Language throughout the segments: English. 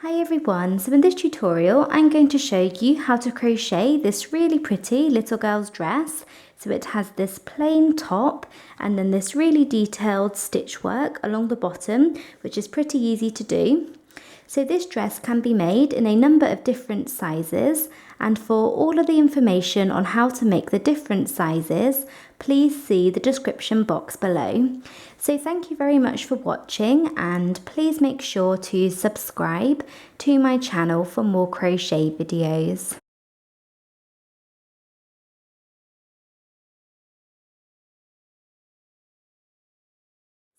Hi everyone, so in this tutorial I'm going to show you how to crochet this really pretty little girl's dress. So it has this plain top and then this really detailed stitch work along the bottom, which is pretty easy to do. So this dress can be made in a number of different sizes, and for all of the information on how to make the different sizes, please see the description box below. So thank you very much for watching, and please make sure to subscribe to my channel for more crochet videos.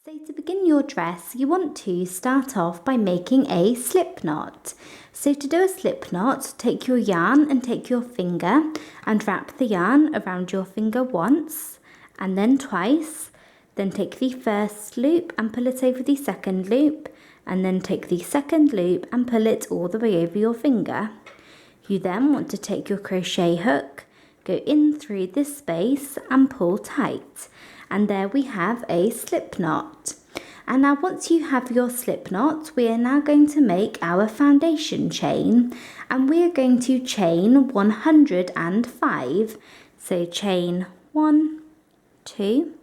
So to begin your dress, you want to start off by making a slip knot. So to do a slip knot, take your yarn and take your finger and wrap the yarn around your finger once and then twice. Then take the first loop and pull it over the second loop, and then take the second loop and pull it all the way over your finger. You then want to take your crochet hook, go in through this space and pull tight. And there we have a slip knot. And now once you have your slip knot, we are now going to make our foundation chain, and we are going to chain 105. So chain 1, 2,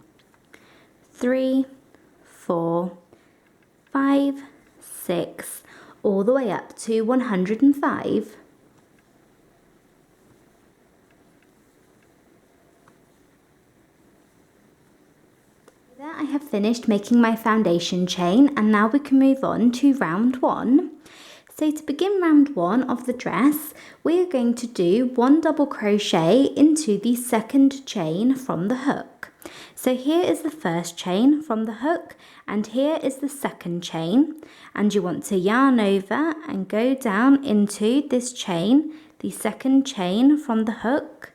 3, 4, 5, 6, all the way up to 105. I have finished making my foundation chain, and now we can move on to round 1. So to begin round 1 of the dress, we are going to do 1 double crochet into the second chain from the hook. So here is the first chain from the hook, and here is the second chain, and you want to yarn over and go down into this chain, the second chain from the hook,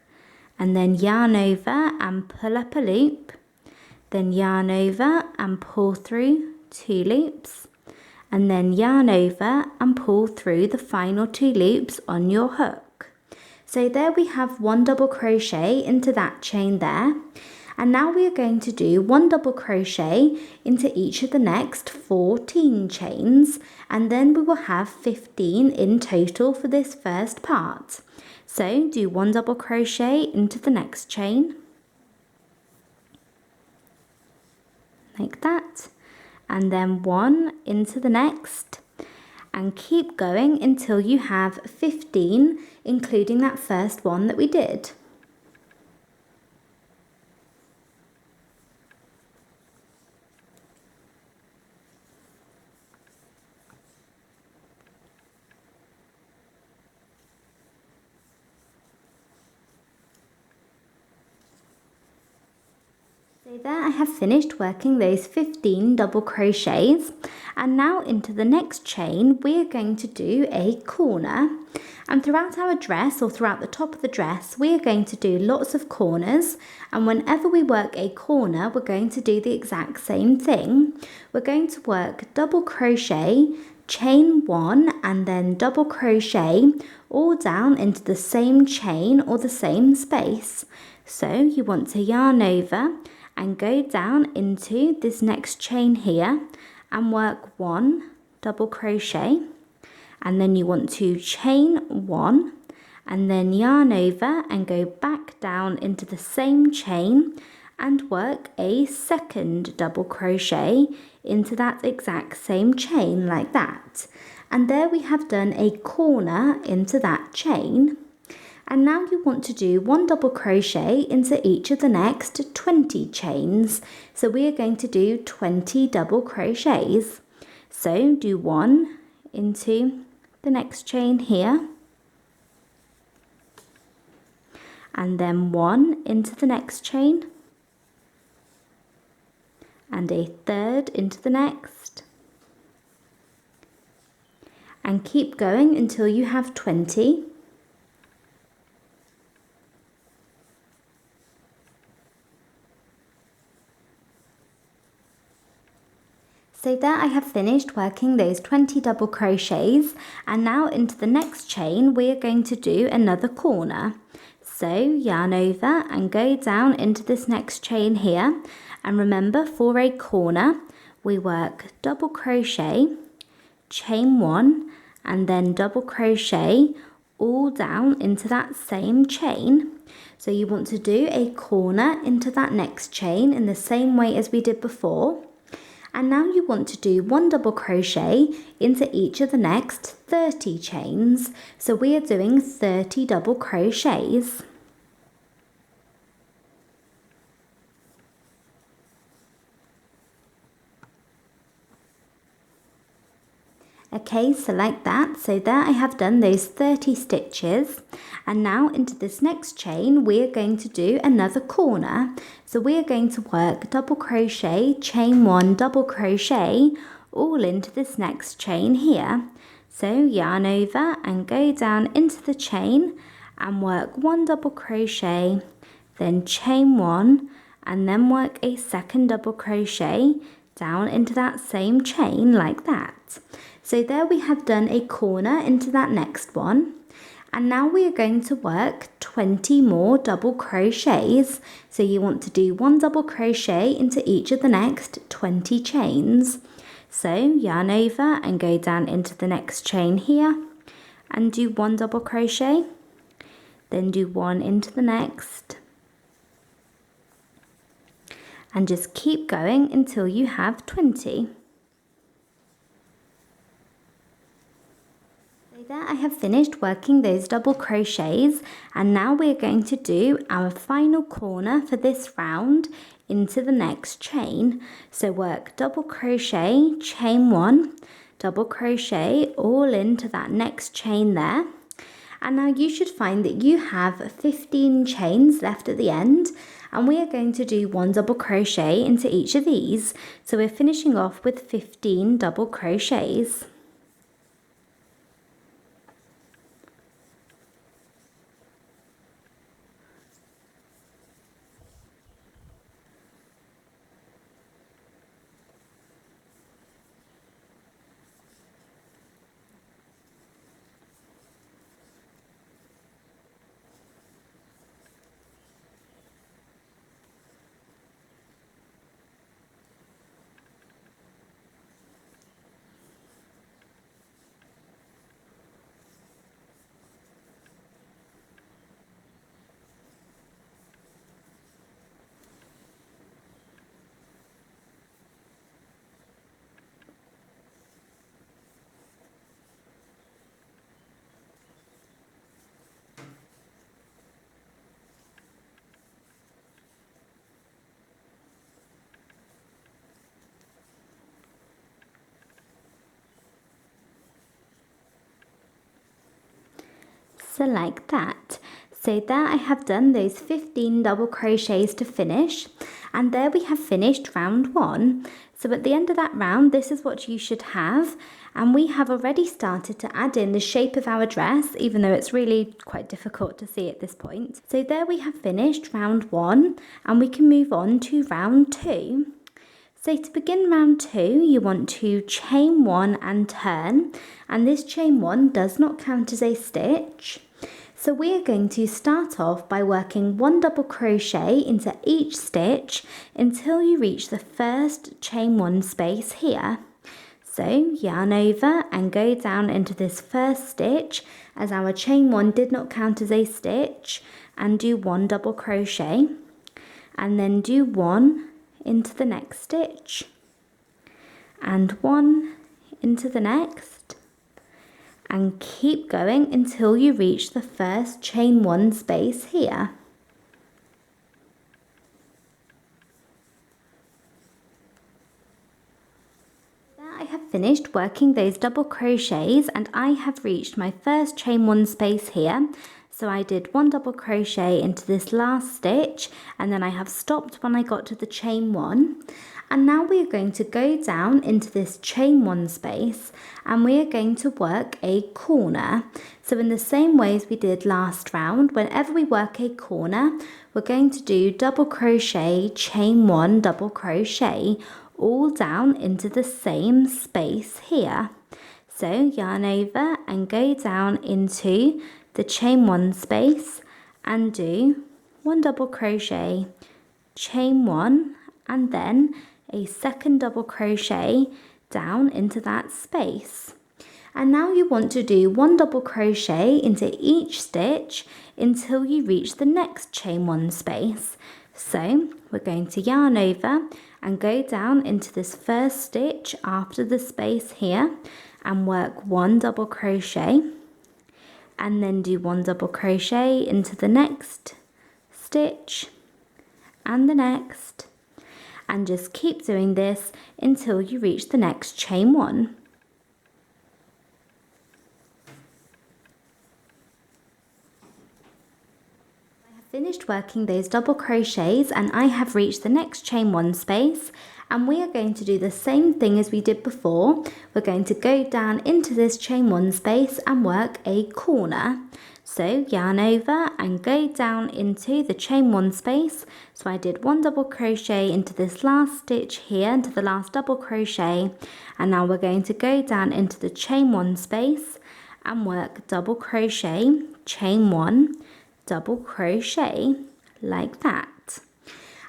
and then yarn over and pull up a loop. Then yarn over and pull through 2 loops, and then yarn over and pull through the final 2 loops on your hook. So there we have 1 double crochet into that chain there, and now we are going to do 1 double crochet into each of the next 14 chains, and then we will have 15 in total for this first part. So do 1 double crochet into the next chain, like that, and then 1 into the next, and keep going until you have 15, including that first one that we did. So there I have finished working those 15 double crochets, and now into the next chain we are going to do a corner. And throughout our dress, or throughout the top of the dress, we are going to do lots of corners, and whenever we work a corner we're going to do the exact same thing. We're going to work double crochet, chain 1 and then double crochet all down into the same chain or the same space. So you want to yarn over and go down into this next chain here and work 1 double crochet, and then you want to chain 1 and then yarn over and go back down into the same chain and work a second double crochet into that exact same chain like that. And there we have done a corner into that chain. And now you want to do 1 double crochet into each of the next 20 chains. So we are going to do 20 double crochets. So do 1 into the next chain here, and then 1 into the next chain, and a third into the next, and keep going until you have 20. So there I have finished working those 20 double crochets, and now into the next chain we are going to do another corner. So yarn over and go down into this next chain here, and remember for a corner we work double crochet, chain 1 and then double crochet all down into that same chain. So you want to do a corner into that next chain in the same way as we did before. And now you want to do 1 double crochet into each of the next 30 chains. So we are doing 30 double crochets. Okay, so like that. So there I have done those 30 stitches. And now into this next chain, we are going to do another corner. So we are going to work double crochet, chain 1, double crochet, all into this next chain here. So yarn over and go down into the chain and work 1 double crochet, then chain 1, and then work a second double crochet down into that same chain like that. So there we have done a corner into that next one. And now we are going to work 20 more double crochets. So you want to do 1 double crochet into each of the next 20 chains. So yarn over and go down into the next chain here and do 1 double crochet, then do 1 into the next, and just keep going until you have 20. There I have finished working those double crochets, and now we're going to do our final corner for this round into the next chain. So work double crochet, chain 1, double crochet all into that next chain there. And now you should find that you have 15 chains left at the end, and we are going to do 1 double crochet into each of these. So we're finishing off with 15 double crochets. So like that. So there I have done those 15 double crochets to finish, and there we have finished round 1. So at the end of that round, this is what you should have, and we have already started to add in the shape of our dress, even though it's really quite difficult to see at this point. So there we have finished round 1, and we can move on to round 2. So to begin round 2, you want to chain 1 and turn, and this chain 1 does not count as a stitch. So we are going to start off by working 1 double crochet into each stitch until you reach the first chain 1 space here. So yarn over and go down into this first stitch, as our chain 1 did not count as a stitch, and do 1 double crochet, and then do 1 into the next stitch, and 1 into the next, and keep going until you reach the first chain 1 space here. There I have finished working those double crochets, and I have reached my first chain 1 space here. So I did 1 double crochet into this last stitch, and then I have stopped when I got to the chain 1. And now we are going to go down into this chain 1 space, and we are going to work a corner. So in the same way as we did last round, whenever we work a corner, we're going to do double crochet, chain 1, double crochet, all down into the same space here. So yarn over and go down into the chain 1 space and do 1 double crochet, chain 1, and then a second double crochet down into that space. And now you want to do 1 double crochet into each stitch until you reach the next chain 1 space. So we're going to yarn over and go down into this first stitch after the space here and work 1 double crochet, and then do 1 double crochet into the next stitch and the next, and just keep doing this until you reach the next chain 1. Finished working those double crochets and I have reached the next chain 1 space, and we are going to do the same thing as we did before. We're going to go down into this chain 1 space and work a corner. So yarn over and go down into the chain 1 space. So I did 1 double crochet into this last stitch here, into the last double crochet, and now we're going to go down into the chain 1 space and work double crochet, chain 1, double crochet, like that.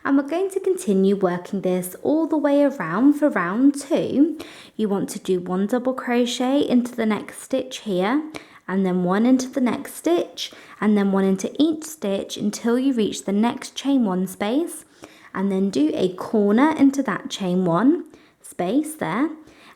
And we're going to continue working this all the way around for round 2. You want to do 1 double crochet into the next stitch here, and then 1 into the next stitch, and then 1 into each stitch until you reach the next chain 1 space, and then do a corner into that chain 1 space there,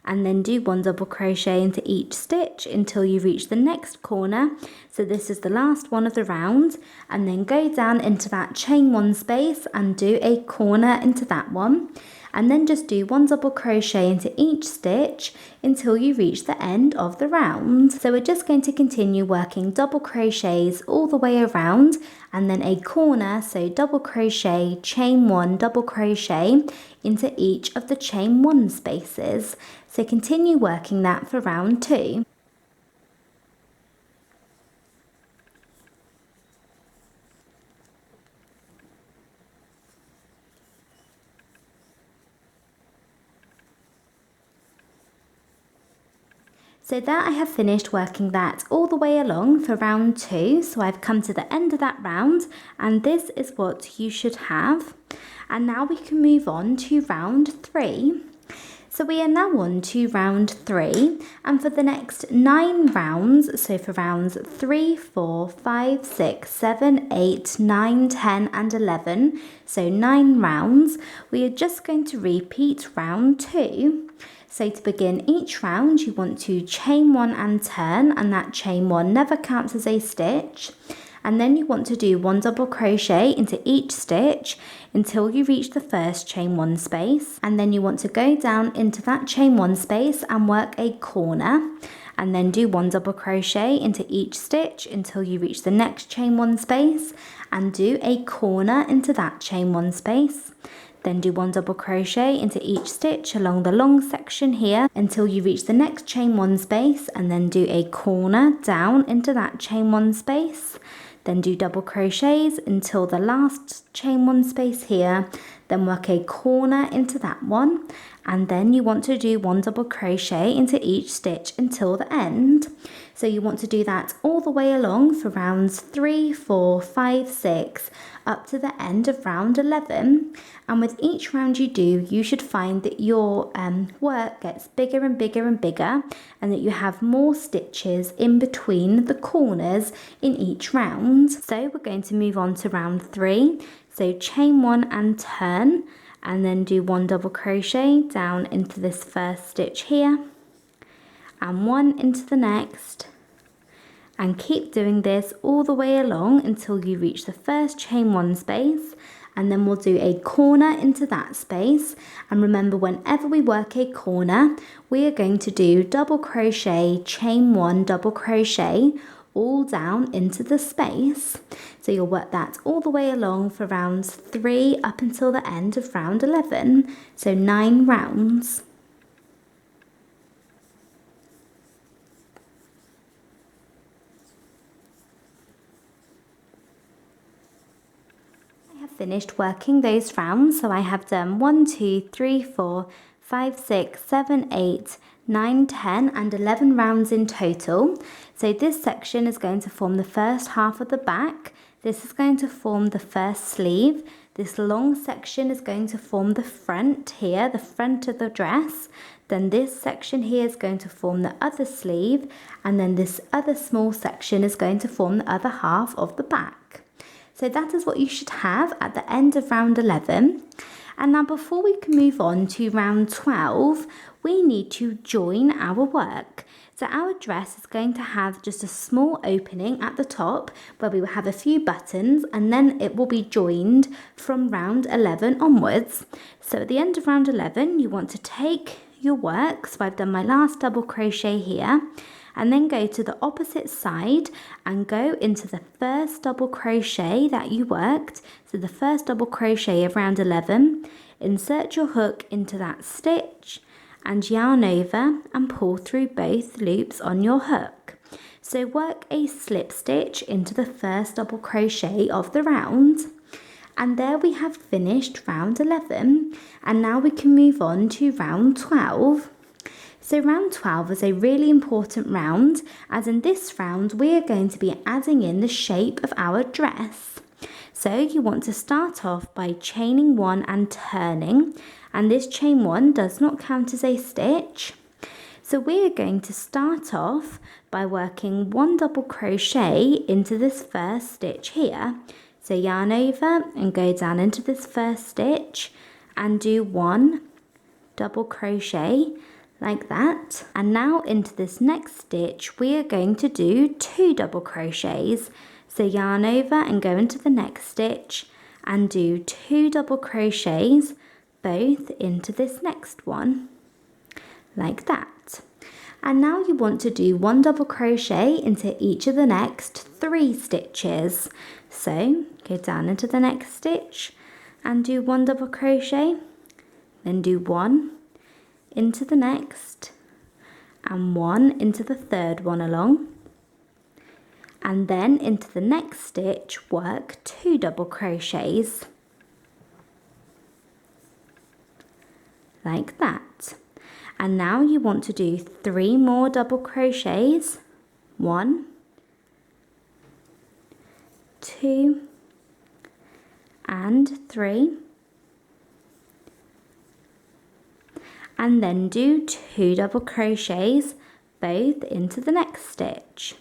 and then do 1 double crochet into each stitch until you reach the next corner. So this is the last one of the round, and then go down into that chain 1 space and do a corner into that one, and then just do 1 double crochet into each stitch until you reach the end of the round. So we're just going to continue working double crochets all the way around, and then a corner, so double crochet, chain 1, double crochet into each of the chain 1 spaces. So continue working that for round 2. So there I have finished working that all the way along for round 2. So I've come to the end of that round, and this is what you should have. And now we can move on to round 3. So we are now on to round 3, and for the next 9 rounds, so for rounds 3, 4, 5, 6, 7, 8, 9, 10 and 11, so 9 rounds, we are just going to repeat round 2. So to begin each round, you want to chain 1 and turn, and that chain 1 never counts as a stitch. And then you want to do 1 double crochet into each stitch until you reach the first chain 1 space, and then you want to go down into that chain 1 space and work a corner, and then do 1 double crochet into each stitch until you reach the next chain 1 space and do a corner into that chain 1 space. Then do 1 double crochet into each stitch along the long section here until you reach the next chain 1 space, and then do a corner down into that chain 1 space. Then do double crochets until the last chain 1 space here, then work a corner into that one, and then you want to do 1 double crochet into each stitch until the end. So you want to do that all the way along for rounds 3, 4, 5, 6 up to the end of round 11. And with each round you do, you should find that your work gets bigger and bigger and bigger, and that you have more stitches in between the corners in each round. So we're going to move on to round 3. So chain 1 and turn, and then do 1 double crochet down into this first stitch here, and 1 into the next, and keep doing this all the way along until you reach the first chain 1 space, and then we'll do a corner into that space. And remember, whenever we work a corner, we are going to do double crochet, chain 1, double crochet all down into the space. So you'll work that all the way along for rounds 3 up until the end of round 11, so 9 rounds. Finished working those rounds, so I have done 1, 2, 3, 4, 5, 6, 7, 8, 9, 10 and 11 rounds in total. So this section is going to form the first half of the back, this is going to form the first sleeve, this long section is going to form the front here, the front of the dress, then this section here is going to form the other sleeve, and then this other small section is going to form the other half of the back. So that is what you should have at the end of round 11. And now before we can move on to round 12, we need to join our work. So our dress is going to have just a small opening at the top where we will have a few buttons, and then it will be joined from round 11 onwards. So at the end of round 11, you want to take your work, so I've done my last double crochet here, and then go to the opposite side and go into the first double crochet that you worked, so the first double crochet of round 11, insert your hook into that stitch and yarn over and pull through both loops on your hook. So work a slip stitch into the first double crochet of the round. And there we have finished round 11, and now we can move on to round 12. So round 12 is a really important round, as in this round we are going to be adding in the shape of our dress. So you want to start off by chaining one and turning, and this chain one does not count as a stitch. So we are going to start off by working one double crochet into this first stitch here. So yarn over and go down into this first stitch and do one double crochet like that. And now into this next stitch we are going to do 2 double crochets. So yarn over and go into the next stitch and do 2 double crochets both into this next one like that. And now you want to do 1 double crochet into each of the next 3 stitches. So go down into the next stitch and do 1 double crochet, then do 1 into the next and 1 into the third one along, and then into the next stitch work 2 double crochets like that. And now you want to do 3 more double crochets, 1, 2 and 3, and then do 2 double crochets both into the next stitch.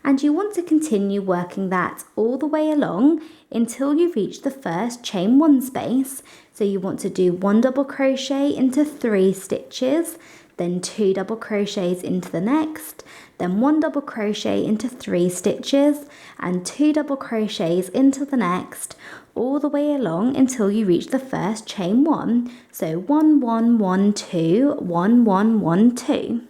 And you want to continue working that all the way along until you reach the first chain 1 space. So you want to do 1 double crochet into 3 stitches, then 2 double crochets into the next, then 1 double crochet into 3 stitches and 2 double crochets into the next, all the way along until you reach the first chain 1. So 1 1 1 2 1 1 1 2.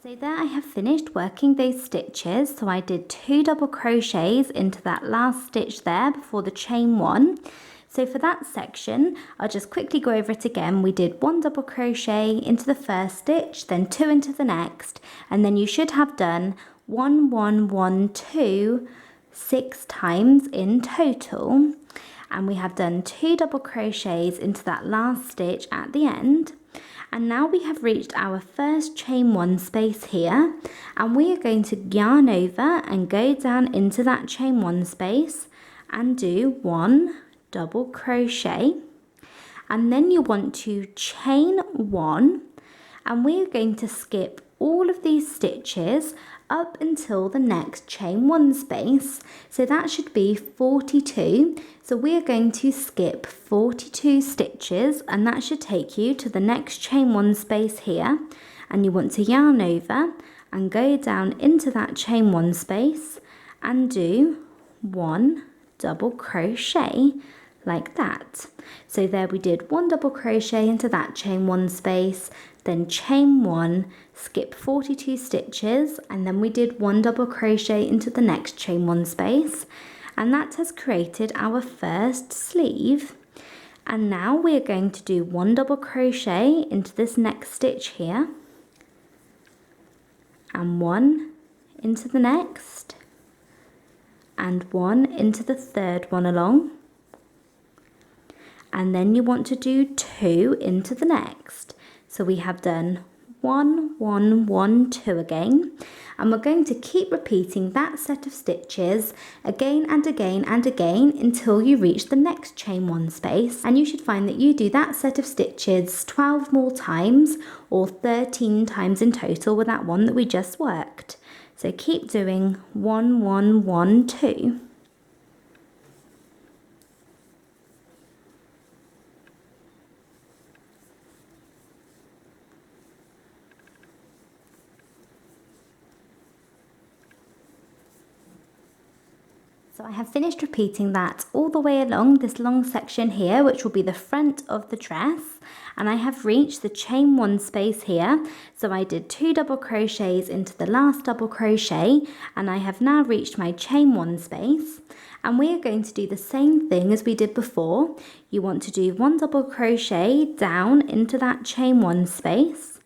So there I have finished working those stitches. So I did 2 double crochets into that last stitch there before the chain 1. So for that section, I'll just quickly go over it again. We did 1 double crochet into the first stitch, then 2 into the next, and then you should have done 1 1 1 2 6 times in total. And we have done 2 double crochets into that last stitch at the end. And now we have reached our first chain 1 space here, and we are going to yarn over and go down into that chain 1 space and do 1 double crochet, and then you want to chain 1, and we are going to skip all of these stitches up until the next chain 1 space. So that should be 42. So we are going to skip 42 stitches, and that should take you to the next chain 1 space here, and you want to yarn over and go down into that chain 1 space and do 1 double crochet like that. So there we did 1 double crochet into that chain 1 space, then chain 1, skip 42 stitches, and then we did 1 double crochet into the next chain 1 space, and that has created our first sleeve. And now we're going to do 1 double crochet into this next stitch here, and 1 into the next, and 1 into the third one along, and then you want to do 2 into the next. So we have done 1, 1, 1, 2 again, and we're going to keep repeating that set of stitches again and again and again until you reach the next chain 1 space, and you should find that you do that set of stitches 12 more times or 13 times in total with that one that we just worked. So keep doing 1, 1, 1, 2. So I have finished repeating that all the way along this long section here, which will be the front of the dress, and I have reached the chain 1 space here. So I did 2 double crochets into the last double crochet, and I have now reached my chain 1 space, and we are going to do the same thing as we did before. You want to do 1 double crochet down into that chain 1 space,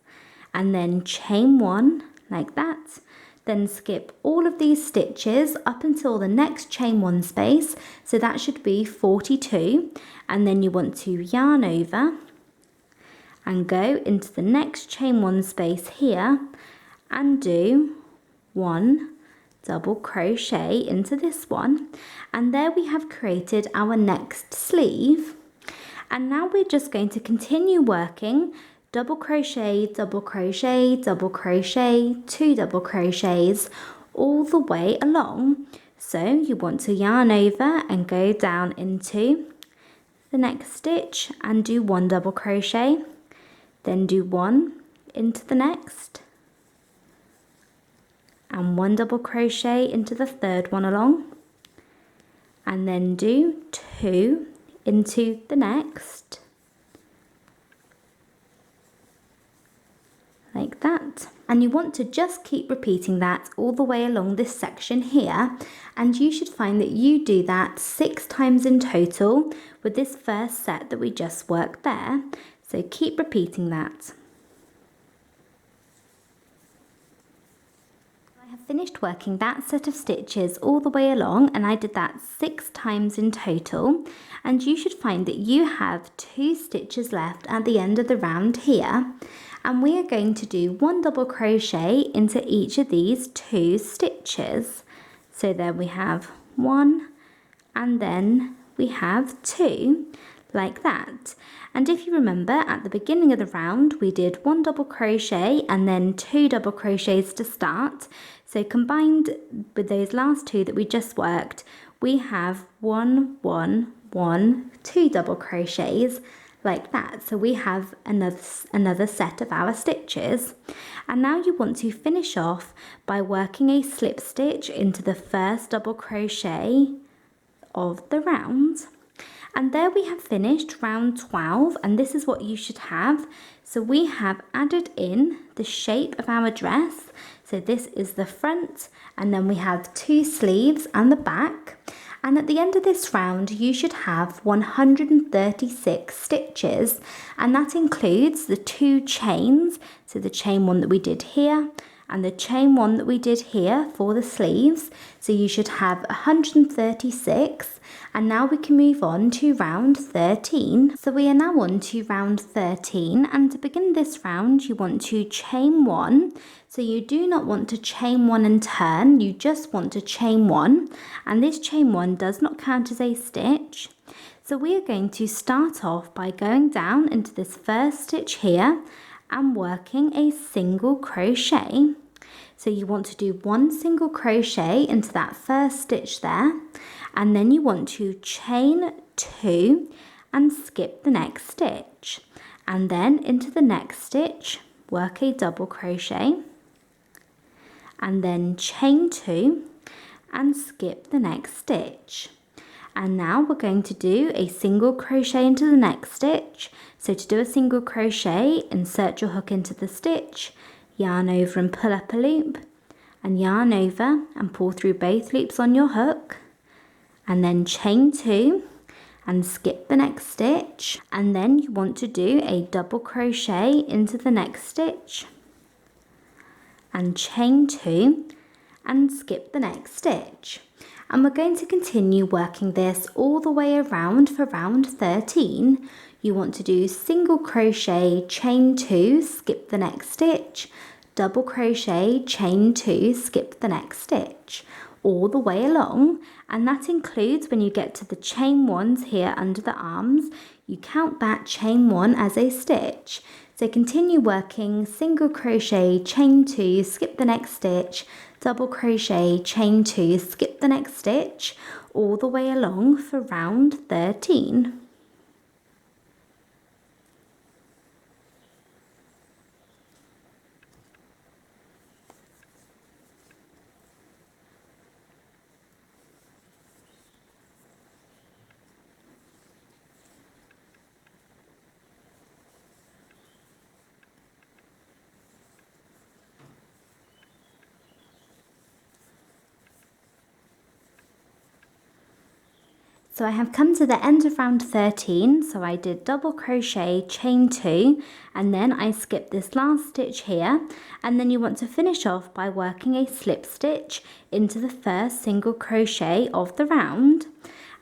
and then chain 1 like that. Then skip all of these stitches up until the next chain 1 space, so that should be 42, and then you want to yarn over and go into the next chain 1 space here and do 1 double crochet into this one, and there we have created our next sleeve. And now we're just going to continue working double crochet, double crochet, double crochet, 2 double crochets all the way along. So you want to yarn over and go down into the next stitch and do 1 double crochet, then do 1 into the next, and 1 double crochet into the third one along, and then do 2 into the next, like that. And you want to just keep repeating that all the way along this section here, and you should find that you do that 6 times in total with this first set that we just worked there. So keep repeating that. I have finished working that set of stitches all the way along, and I did that 6 times in total, and you should find that you have 2 stitches left at the end of the round here. And we are going to do 1 double crochet into each of these 2 stitches. So there we have 1, and then we have 2, like that. And if you remember, at the beginning of the round we did 1 double crochet and then 2 double crochets to start. So combined with those last 2 that we just worked, we have 1, 1, 1, 2 double crochets, like that. So we have another set of our stitches. And now you want to finish off by working a slip stitch into the first double crochet of the round. And there we have finished round 12, and this is what you should have. So we have added in the shape of our dress. So this is the front, and then we have 2 sleeves and the back. And at the end of this round, you should have 136 stitches, and that includes the 2 chains. So the chain 1 that we did here, and the chain 1 that we did here for the sleeves. So you should have 136, and now we can move on to round 13. So we are now on to round 13, and to begin this round you want to chain 1. So you do not want to chain 1 and turn, you just want to chain 1, and this chain 1 does not count as a stitch. So we are going to start off by going down into this first stitch here and working a single crochet. So you want to do 1 single crochet into that first stitch there, and then you want to chain 2 and skip the next stitch, and then into the next stitch work a double crochet, and then chain 2 and skip the next stitch. And now we're going to do a single crochet into the next stitch. So to do a single crochet, insert your hook into the stitch, yarn over and pull up a loop, and yarn over and pull through both loops on your hook, and then chain 2, and skip the next stitch, and then you want to do a double crochet into the next stitch and chain 2 and skip the next stitch. And we're going to continue working this all the way around for round 13. You want to do single crochet, chain 2, skip the next stitch, double crochet, chain 2, skip the next stitch, all the way along. And that includes when you get to the chain 1s here under the arms, you count that chain 1 as a stitch. So continue working single crochet, chain 2, skip the next stitch, double crochet, chain 2, skip the next stitch, all the way along for round 13. So I have come to the end of round 13, so I did double crochet, chain 2, and then I skipped this last stitch here, and then you want to finish off by working a slip stitch into the first single crochet of the round.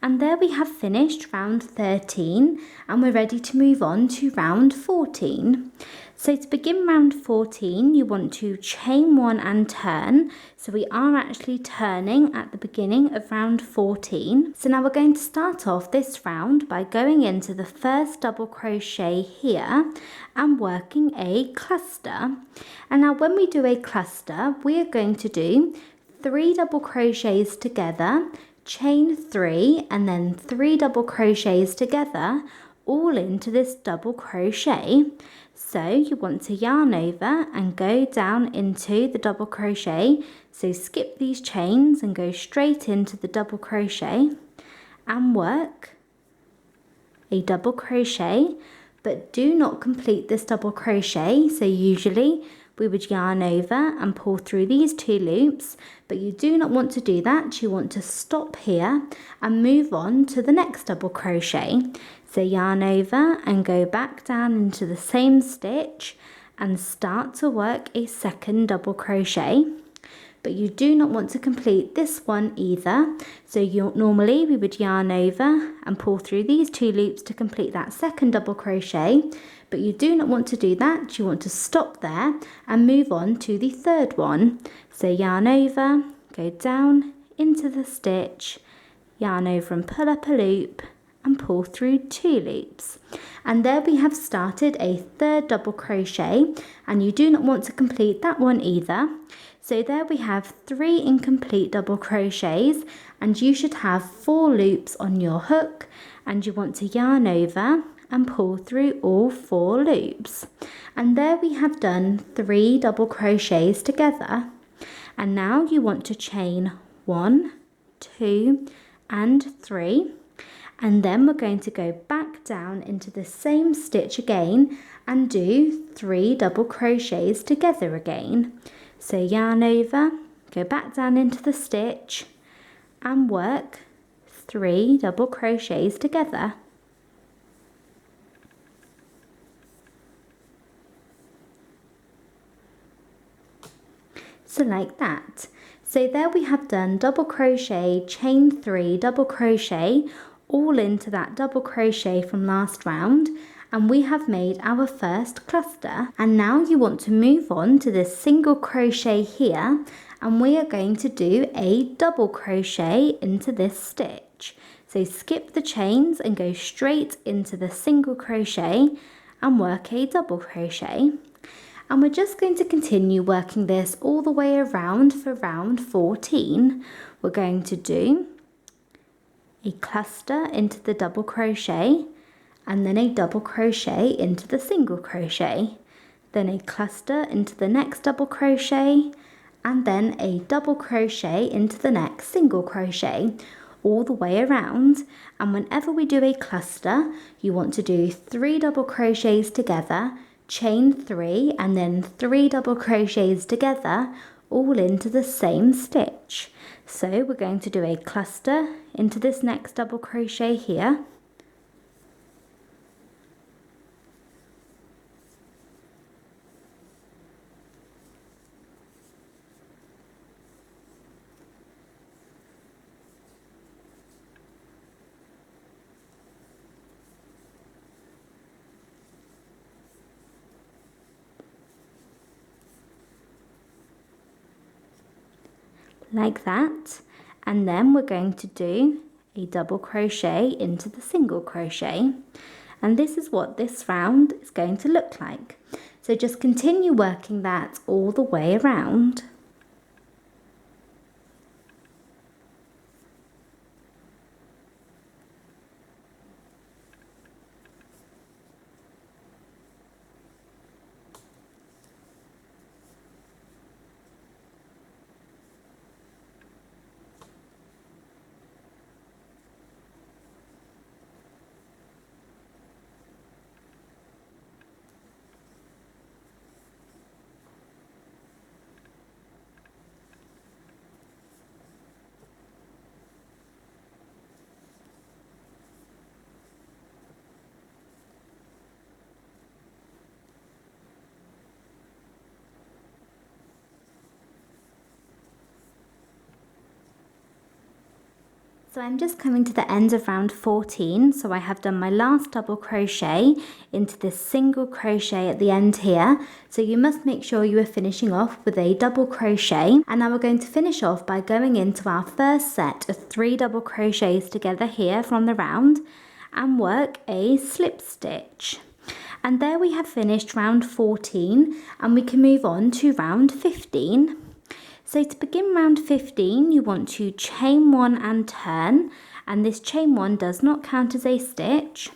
And there we have finished round 13, and we're ready to move on to round 14. So to begin round 14, you want to chain 1 and turn. So we are actually turning at the beginning of round 14. So now we're going to start off this round by going into the first double crochet here and working a cluster. And now when we do a cluster, we are going to do 3 double crochets together, chain 3, and then 3 double crochets together, all into this double crochet. So you want to yarn over and go down into the double crochet. So skip these chains and go straight into the double crochet and work a double crochet, but do not complete this double crochet. So usually we would yarn over and pull through these 2 loops, but you do not want to do that. You want to stop here and move on to the next double crochet. So yarn over and go back down into the same stitch and start to work a second double crochet. But you do not want to complete this one either. So normally we would yarn over and pull through these 2 loops to complete that second double crochet, but you do not want to do that. You want to stop there and move on to the third one. So yarn over, go down into the stitch, yarn over and pull up a loop and pull through 2 loops. And there we have started a third double crochet, and you do not want to complete that one either. So there we have 3 incomplete double crochets, and you should have 4 loops on your hook, and you want to yarn over and pull through all 4 loops. And there we have done 3 double crochets together. And now you want to chain 1, 2, and 3. And then we're going to go back down into the same stitch again and do 3 double crochets together again. So yarn over, go back down into the stitch and work 3 double crochets together. So like that. So there we have done double crochet, chain 3, double crochet, all into that double crochet from last round, and we have made our first cluster. And now you want to move on to this single crochet here, and we are going to do a double crochet into this stitch. So skip the chains and go straight into the single crochet and work a double crochet. And we're just going to continue working this all the way around for round 14. We're going to do a cluster into the double crochet, and then a double crochet into the single crochet, then a cluster into the next double crochet, and then a double crochet into the next single crochet, all the way around. And whenever we do a cluster, you want to do 3 double crochets together, chain 3, and then 3 double crochets together, all into the same stitch. So we're going to do a cluster into this next double crochet here, like that, and then we're going to do a double crochet into the single crochet, and this is what this round is going to look like. So just continue working that all the way around. So I'm just coming to the end of round 14, so I have done my last double crochet into this single crochet at the end here. So you must make sure you are finishing off with a double crochet, and now we're going to finish off by going into our first set of 3 double crochets together here from the round and work a slip stitch. And there we have finished round 14, and we can move on to round 15. So to begin round 15, you want to chain 1 and turn, and this chain 1 does not count as a stitch.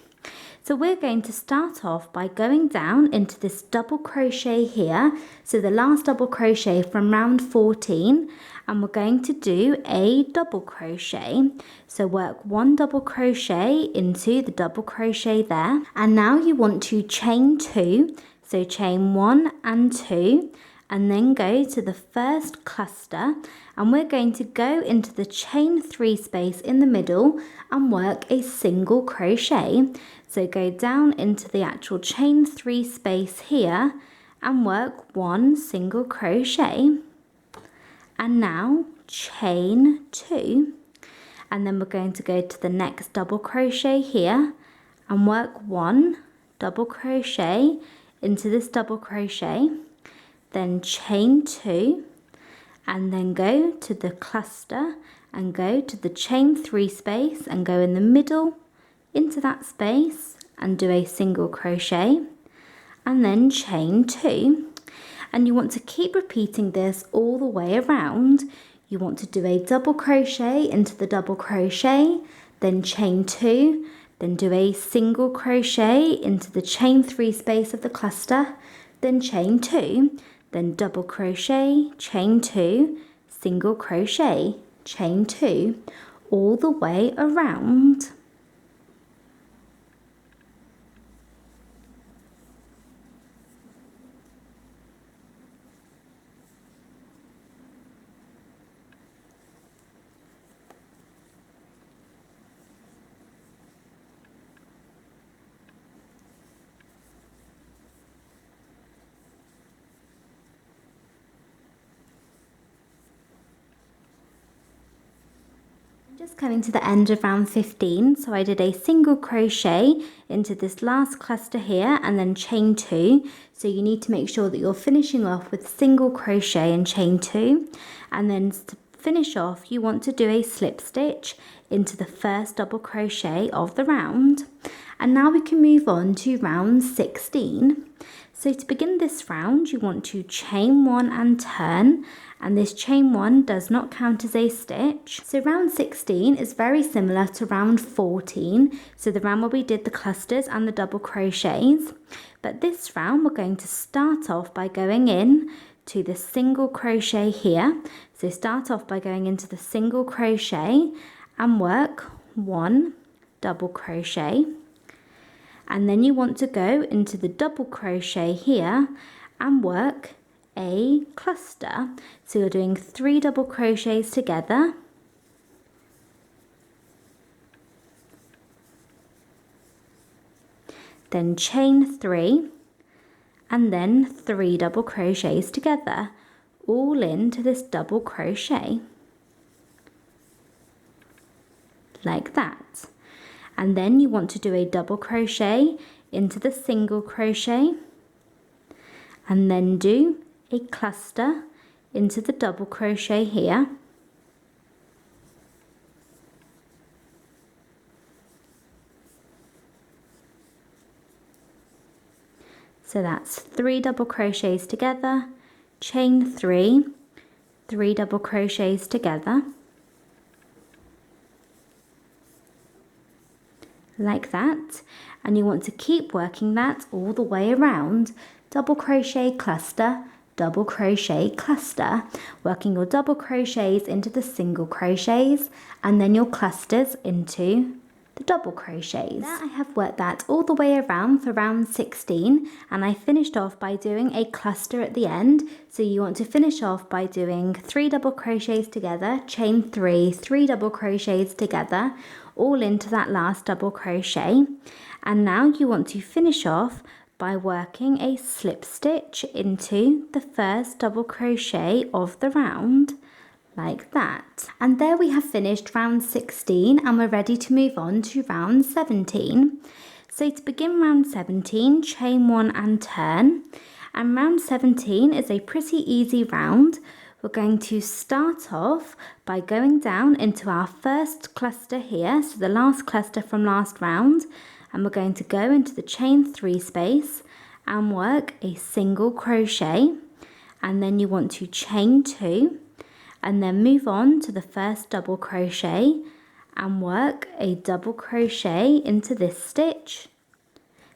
So we're going to start off by going down into this double crochet here, so the last double crochet from round 14, and we're going to do a double crochet. So work 1 double crochet into the double crochet there, and now you want to chain 2, so chain 1 and 2, and then go to the first cluster, and we're going to go into the chain 3 space in the middle and work a single crochet. So go down into the actual chain 3 space here and work 1 single crochet, and now chain 2, and then we're going to go to the next double crochet here and work 1 double crochet into this double crochet, then chain 2, and then go to the cluster and go to the chain 3 space and go in the middle into that space and do a single crochet, and then chain 2. And you want to keep repeating this all the way around. You want to do a double crochet into the double crochet, then chain 2, then do a single crochet into the chain 3 space of the cluster, then chain 2, then double crochet, chain 2, single crochet, chain 2, all the way around. Just coming to the end of round 15, so I did a single crochet into this last cluster here and then chain 2. So you need to make sure that you're finishing off with single crochet and chain 2, and then to finish off you want to do a slip stitch into the first double crochet of the round. And now we can move on to round 16. So to begin this round you want to chain 1 and turn, and this chain 1 does not count as a stitch. So round 16 is very similar to round 14, so the round where we did the clusters and the double crochets, but this round we're going to start off by going in to the single crochet here. So start off by going into the single crochet and work 1 double crochet, and then you want to go into the double crochet here and work a cluster. So you're doing 3 double crochets together, then chain 3, and then 3 double crochets together, all into this double crochet like that. And then you want to do a double crochet into the single crochet, and then do a cluster into the double crochet here, So that's 3 double crochets together, chain 3, 3 double crochets together, like that. And you want to keep working that all the way around. Double crochet cluster, double crochet cluster, working your double crochets into the single crochets and then your clusters into the double crochets. Now I have worked that all the way around for round 16, and I finished off by doing a cluster at the end. So you want to finish off by doing 3 double crochets together, chain 3, 3 double crochets together, all into that last double crochet. And now you want to finish off by working a slip stitch into the first double crochet of the round, like that. And there we have finished round 16, and we're ready to move on to round 17. So to begin round 17, chain 1 and turn. And round 17 is a pretty easy round. We're going to start off by going down into our first cluster here, so the last cluster from last round, and we're going to go into the chain 3 space and work a single crochet, and then you want to chain 2 and then move on to the first double crochet and work a double crochet into this stitch.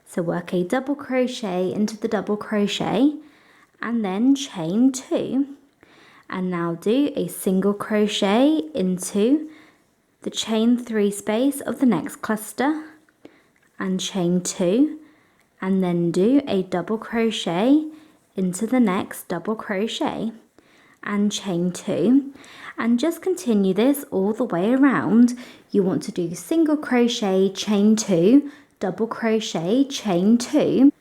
So work a double crochet into the double crochet and then chain 2, and now do a single crochet into the chain 3 space of the next cluster and chain 2, and then do a double crochet into the next double crochet and chain 2, and just continue this all the way around. You want to do single crochet, chain 2, double crochet, chain 2.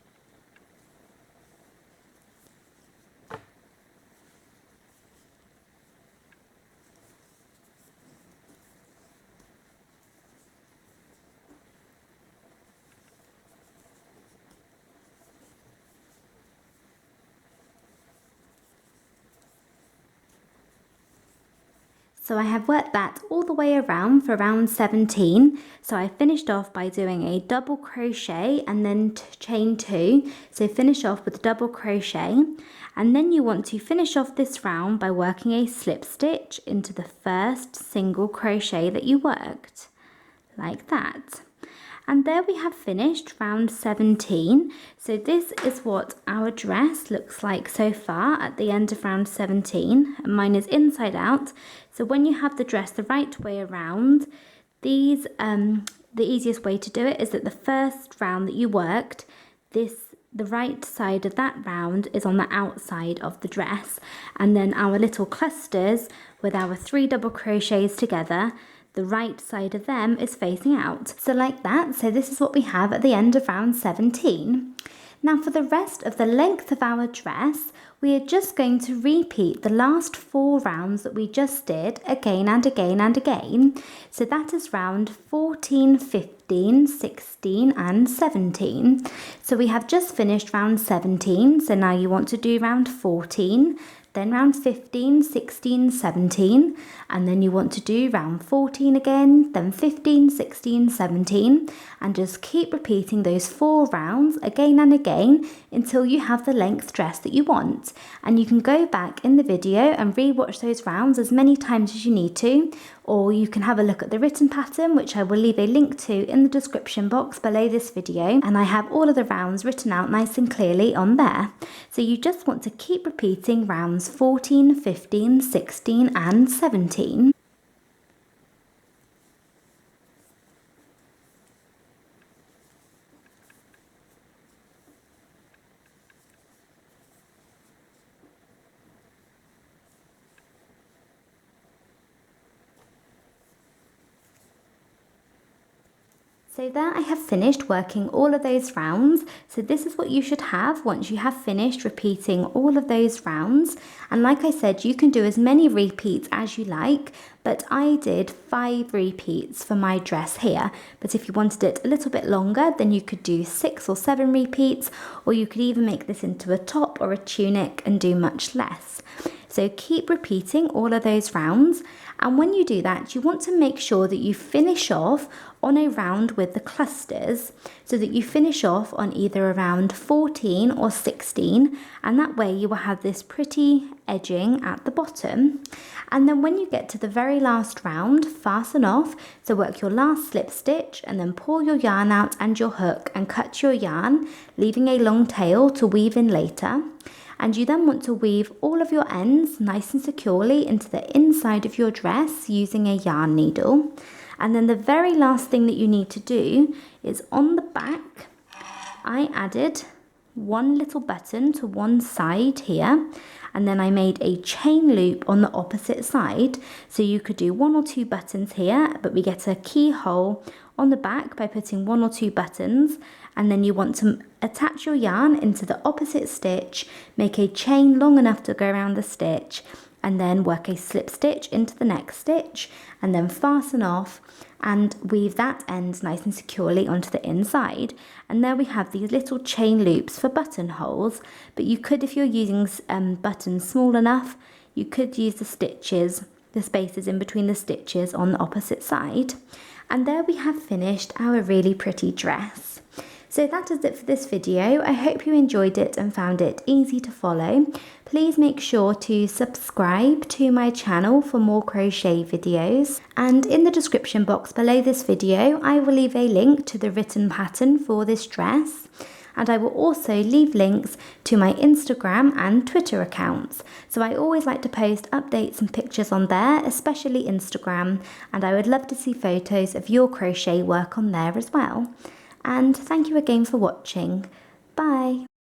So I have worked that all the way around for round 17. So I finished off by doing a double crochet and then chain 2. So finish off with a double crochet, and then you want to finish off this round by working a slip stitch into the first single crochet that you worked, like that. And there we have finished round 17. So this is what our dress looks like so far at the end of round 17. And mine is inside out. So when you have the dress the right way around, the easiest way to do it is that the first round that you worked, the right side of that round is on the outside of the dress. And then our little clusters with our 3 double crochets together, the right side of them is facing out. So like that. So this is what we have at the end of round 17. Now for the rest of the length of our dress, we are just going to repeat the last 4 rounds that we just did again and again and again. So that is round 14, 15, 16 and 17. So we have just finished round 17. So now you want to do round 14, then round 15, 16, 17, and then you want to do round 14 again, then 15, 16, 17, and just keep repeating those 4 rounds again and again until you have the length dress that you want. And you can go back in the video and re-watch those rounds as many times as you need to, or you can have a look at the written pattern, which I will leave a link to in the description box below this video, and I have all of the rounds written out nice and clearly on there. So you just want to keep repeating rounds 14, 15, 16 and 17. So there I have finished working all of those rounds. So this is what you should have once you have finished repeating all of those rounds. And like I said, you can do as many repeats as you like, but I did 5 repeats for my dress here. But if you wanted it a little bit longer, then you could do 6 or 7 repeats, or you could even make this into a top or a tunic and do much less. So keep repeating all of those rounds, And when you do that, you want to make sure that you finish off on a round with the clusters, so that you finish off on either around 14 or 16, and that way you will have this pretty edging at the bottom. And then when you get to the very last round, fasten off, so work your last slip stitch and then pull your yarn out and your hook and cut your yarn, leaving a long tail to weave in later. And you then want to weave all of your ends nice and securely into the inside of your dress using a yarn needle. And then the very last thing that you need to do is on the back, I added one little button to one side here, and then I made a chain loop on the opposite side. So you could do 1 or 2 buttons here, but we get a keyhole on the back by putting 1 or 2 buttons, and then you want to attach your yarn into the opposite stitch, make a chain long enough to go around the stitch, and then work a slip stitch into the next stitch, and then fasten off and weave that end nice and securely onto the inside. And there we have these little chain loops for buttonholes, but you could, if you're using buttons small enough, you could use the stitches, the spaces in between the stitches on the opposite side. And there we have finished our really pretty dress. So that is it for this video. I hope you enjoyed it and found it easy to follow. Please make sure to subscribe to my channel for more crochet videos. And in the description box below this video, I will leave a link to the written pattern for this dress. And I will also leave links to my Instagram and Twitter accounts. So I always like to post updates and pictures on there, especially Instagram. And I would love to see photos of your crochet work on there as well. And thank you again for watching. Bye.